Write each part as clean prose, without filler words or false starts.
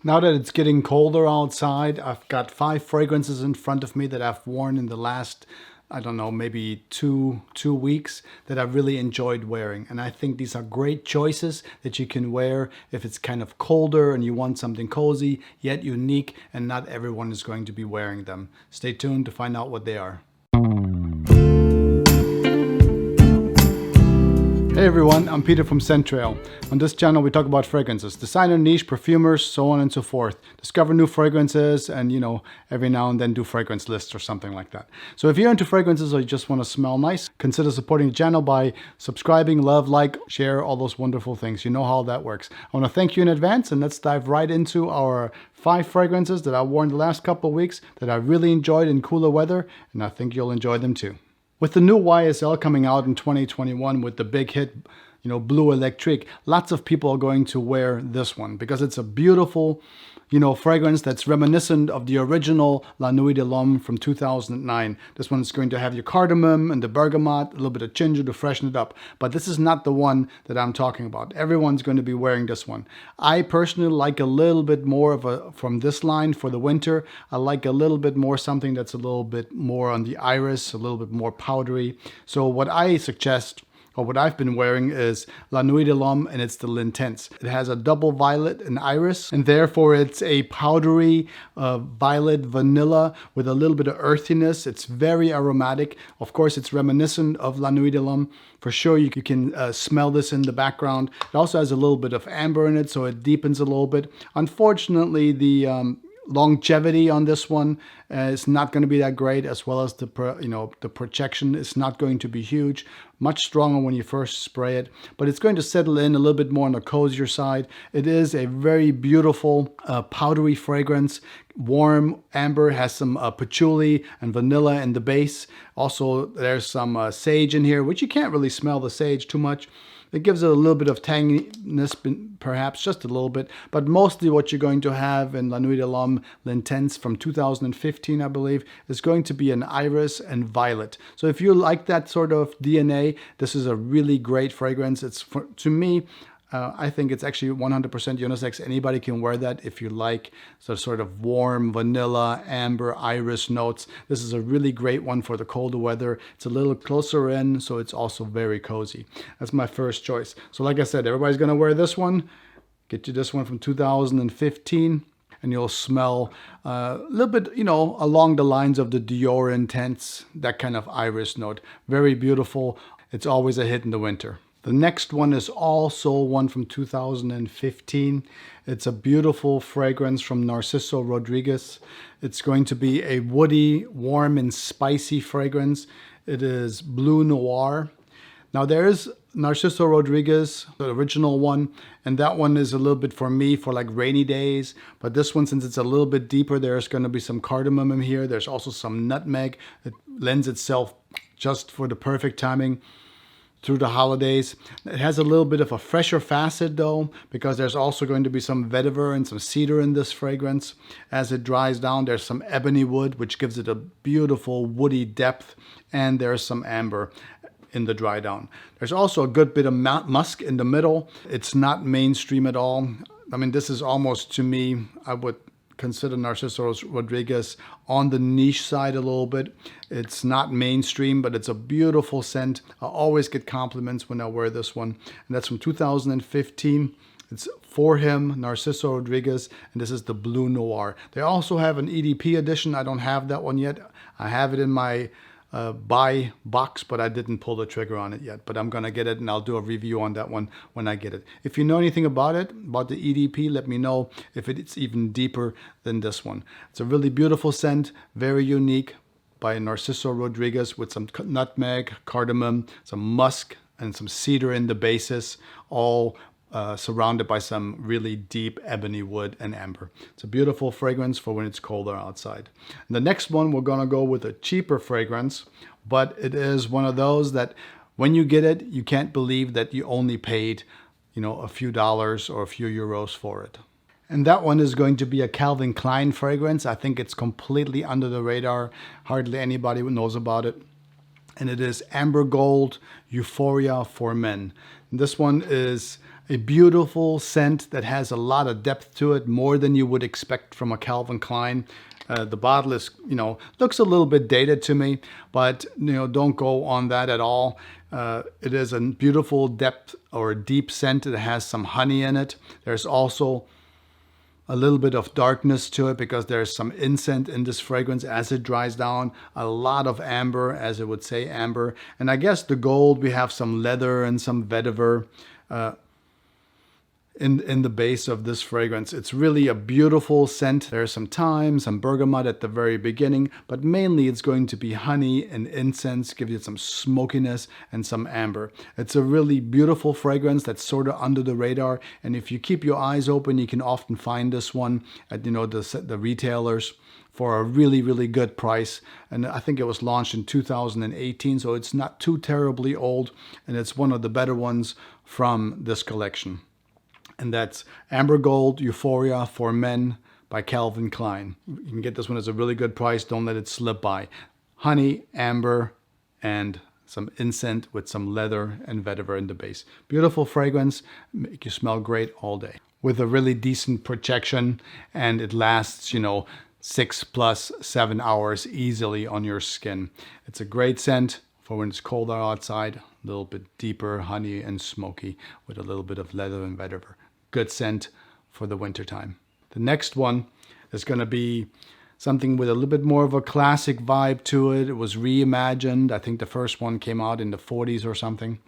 Now that it's getting colder outside, I've got 5 fragrances in front of me that I've worn in the last, I don't know, maybe two weeks that I've really enjoyed wearing. And I think these are great choices that you can wear if it's kind of colder and you want something cozy, yet unique, and not everyone is going to be wearing them. Stay tuned to find out what they are. Hey everyone, I'm Peter from Centrail. On this channel we talk about fragrances, designer, niche, perfumers, so on and so forth. Discover new fragrances and, every now and then do fragrance lists or something like that. So if you're into fragrances or you just want to smell nice, consider supporting the channel by subscribing, love, like, share, all those wonderful things. You know how that works. I want to thank you in advance, and let's dive right into our 5 fragrances that I've worn the last couple of weeks that I really enjoyed in cooler weather, and I think you'll enjoy them too. With the new YSL coming out in 2021 with the big hit, Blue Electric, lots of people are going to wear this one because it's a beautiful, fragrance that's reminiscent of the original La Nuit de l'Homme from 2009. This one's going to have your cardamom and the bergamot, a little bit of ginger to freshen it up. But this is not the one that I'm talking about. Everyone's going to be wearing this one. I personally like a little bit more from this line for the winter. I like a little bit more something that's a little bit more on the iris, a little bit more powdery. So what I suggest, or what I've been wearing, is La Nuit de l'Homme, and it's the L'Intense. It has a double violet and iris, and therefore it's a powdery violet vanilla with a little bit of earthiness. It's very aromatic. Of course, it's reminiscent of La Nuit de l'Homme. For sure, you can smell this in the background. It also has a little bit of amber in it, so it deepens a little bit. Unfortunately, the longevity on this one is not going to be that great, as well as the projection is not going to be huge. Much stronger when you first spray it, but it's going to settle in a little bit more on the cozier side. It is a very beautiful powdery fragrance. Warm amber, has some patchouli and vanilla in the base. Also, there's some sage in here, which you can't really smell the sage too much. It gives it a little bit of tanginess, perhaps just a little bit, but mostly what you're going to have in La Nuit de l'Homme L'Intense from 2015, I believe, is going to be an iris and violet. So if you like that sort of DNA, this is a really great fragrance. To me, I think it's actually 100% unisex. Anybody can wear that if you like the sort of warm vanilla, amber, iris notes. This is a really great one for the colder weather. It's a little closer in, so it's also very cozy. That's my first choice. So like I said, everybody's going to wear this one. Get you this one from 2015. And you'll smell a little bit, along the lines of the Dior Intense, that kind of iris note. Very beautiful. It's always a hit in the winter. The next one is also one from 2015. It's a beautiful fragrance from Narciso Rodriguez. It's going to be a woody, warm, and spicy fragrance. It is Bleu Noir. Now there's Narciso Rodriguez, the original one, and that one is a little bit for me for like rainy days. But this one, since it's a little bit deeper, there's going to be some cardamom in here. There's also some nutmeg. It lends itself just for the perfect timing through the holidays. It has a little bit of a fresher facet though, because there's also going to be some vetiver and some cedar in this fragrance. As it dries down, there's some ebony wood, which gives it a beautiful woody depth, and there's some amber in the dry down. There's also a good bit of musk in the middle. It's not mainstream at all. I mean, this is almost, to me, I would consider Narciso Rodriguez on the niche side a little bit. It's not mainstream, but it's a beautiful scent. I always get compliments when I wear this one. And that's from 2015. It's for him, Narciso Rodriguez, and this is the Bleu Noir. They also have an EDP edition. I don't have that one yet. I have it in my buy box, but I didn't pull the trigger on it yet. But I'm gonna get it, and I'll do a review on that one when I get it. If you know anything about it, about the EDP, let me know if it's even deeper than this one. It's a really beautiful scent, very unique, by Narciso Rodriguez, with some nutmeg, cardamom, some musk, and some cedar in the basis, all surrounded by some really deep ebony wood and amber. It's a beautiful fragrance for when it's colder outside. And the next one, we're gonna go with a cheaper fragrance, but it is one of those that when you get it, you can't believe that you only paid, a few dollars or a few euros for it. And that one is going to be a Calvin Klein fragrance. I think it's completely under the radar. Hardly anybody knows about it. And it is Amber Gold Euphoria for Men. And this one is A beautiful scent that has a lot of depth to it, more than you would expect from a Calvin Klein. The bottle is, looks a little bit dated to me, but, don't go on that at all. It is a beautiful depth or deep scent that has some honey in it. There's also a little bit of darkness to it because there's some incense in this fragrance as it dries down. A lot of amber, as it would say, amber. And I guess the gold, we have some leather and some vetiver in the base of this fragrance. It's really a beautiful scent. There's some thyme, some bergamot at the very beginning, but mainly it's going to be honey and incense, give you some smokiness and some amber. It's a really beautiful fragrance that's sort of under the radar, and if you keep your eyes open, you can often find this one at the retailers for a really, really good price. And I think it was launched in 2018, so it's not too terribly old, and it's one of the better ones from this collection. And that's Amber Gold Euphoria for Men by Calvin Klein. You can get this one at a really good price. Don't let it slip by. Honey, amber, and some incense with some leather and vetiver in the base. Beautiful fragrance. Make you smell great all day. With a really decent projection, and it lasts, 6+7 hours easily on your skin. It's a great scent for when it's colder outside. A little bit deeper, honey and smoky with a little bit of leather and vetiver. Good scent for the winter time. The next one is going to be something with a little bit more of a classic vibe to it. It was reimagined. I think the first one came out in the 40s or something.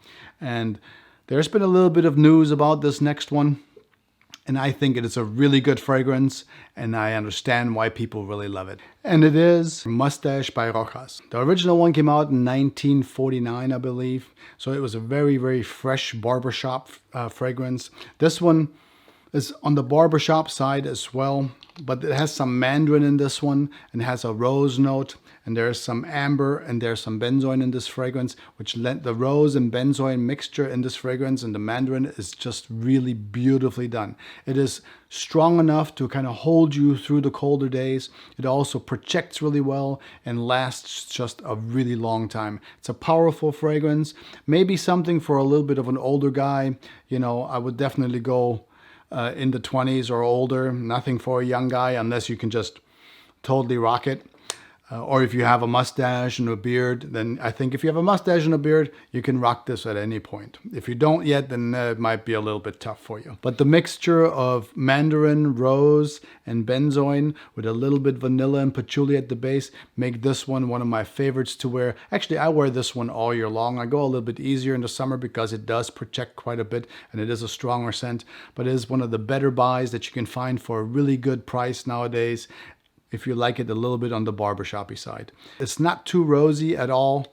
And there's been a little bit of news about this next one. And I think it is a really good fragrance, and I understand why people really love it. And it is Moustache by Rojas. The original one came out in 1949, I believe. So it was a very, very fresh barbershop fragrance. This one is on the barbershop side as well, but it has some mandarin in this one and has a rose note, and there's some amber and there's some benzoin in this fragrance, which lent the rose and benzoin mixture in this fragrance, and the mandarin is just really beautifully done. It is strong enough to kind of hold you through the colder days. It also projects really well and lasts just a really long time. It's a powerful fragrance, maybe something for a little bit of an older guy. I would definitely go in the 20s or older. Nothing for a young guy unless you can just totally rock it. Or if you have a mustache and a beard, then I think if you have a mustache and a beard, you can rock this at any point. If you don't yet, then it might be a little bit tough for you. But the mixture of mandarin, rose, and benzoin with a little bit vanilla and patchouli at the base make this one of my favorites to wear. Actually, I wear this one all year long. I go a little bit easier in the summer because it does project quite a bit and it is a stronger scent. But it is one of the better buys that you can find for a really good price nowadays, if you like it a little bit on the barbershop-y side. It's not too rosy at all.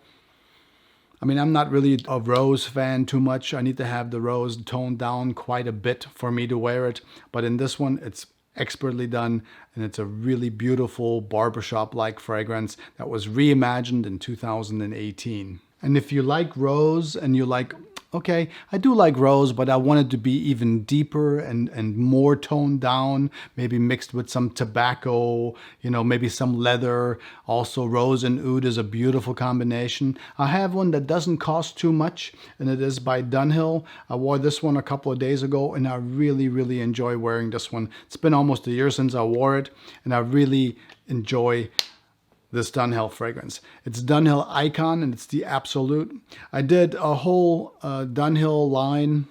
I mean, I'm not really a rose fan too much. I need to have the rose toned down quite a bit for me to wear it. But in this one, it's expertly done, and it's a really beautiful barbershop-like fragrance that was reimagined in 2018. And if you like rose and you like, okay, I do like rose, but I want it to be even deeper and more toned down, maybe mixed with some tobacco, maybe some leather. Also, rose and oud is a beautiful combination. I have one that doesn't cost too much, and it is by Dunhill. I wore this one a couple of days ago, and I really, really enjoy wearing this one. It's been almost a year since I wore it, and I really enjoy this Dunhill fragrance. It's Dunhill Icon, and it's the Absolute. I did a whole Dunhill line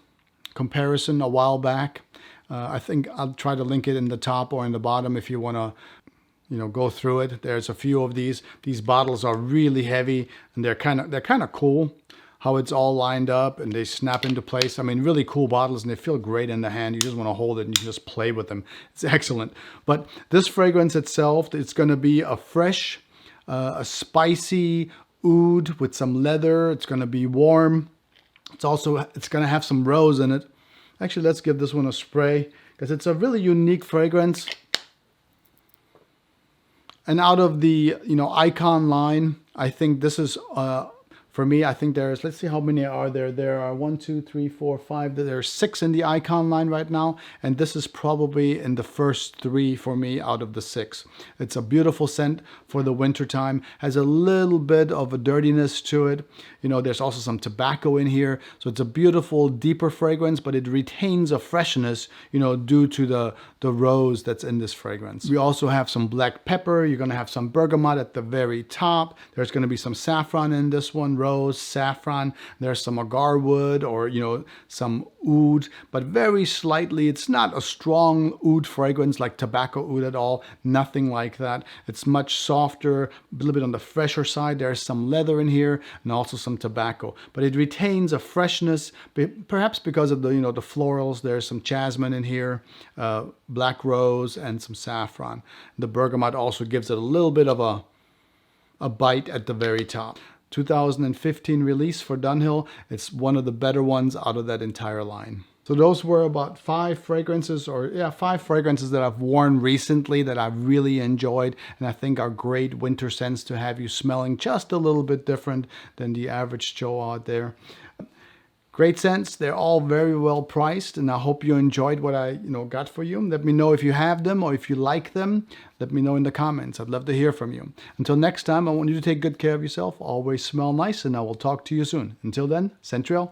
comparison a while back. I think I'll try to link it in the top or in the bottom if you want to go through it. There's a few of these. These bottles are really heavy, and they're kind of cool how it's all lined up and they snap into place. I mean, really cool bottles, and they feel great in the hand. You just want to hold it and you can just play with them. It's excellent. But this fragrance itself, it's going to be a fresh, a spicy oud with some leather. It's going to be warm. It's going to have some rose in it. Actually, let's give this one a spray because it's a really unique fragrance. And out of the Icon line, I think this is For me, I think there's, let's see how many are there. There are 1, 2, 3, 4, 5. There are 6 in the icon line right now. And this is probably in the first 3 for me out of the 6. It's a beautiful scent for the winter time. Has a little bit of a dirtiness to it. You know, there's also some tobacco in here. So it's a beautiful, deeper fragrance, but it retains a freshness, you know, due to the rose that's in this fragrance. We also have some black pepper. You're going to have some bergamot at the very top. There's going to be some saffron in this one, rose, saffron. There's some agar wood, or, you know, some oud, but very slightly. It's not a strong oud fragrance like tobacco oud at all. Nothing like that. It's much softer, a little bit on the fresher side. There's some leather in here and also some tobacco, but it retains a freshness, perhaps because of the, you know, the florals. There's some jasmine in here, black rose, and some saffron. The bergamot also gives it a little bit of a bite at the very top. 2015 release for Dunhill. It's one of the better ones out of that entire line. So those were about 5 fragrances, 5 fragrances that I've worn recently that I've really enjoyed and I think are great winter scents to have you smelling just a little bit different than the average Joe out there. Great scents. They're all very well priced, and I hope you enjoyed what I got for you. Let me know if you have them or if you like them. Let me know in the comments. I'd love to hear from you. Until next time, I want you to take good care of yourself. Always smell nice, and I will talk to you soon. Until then, Centrail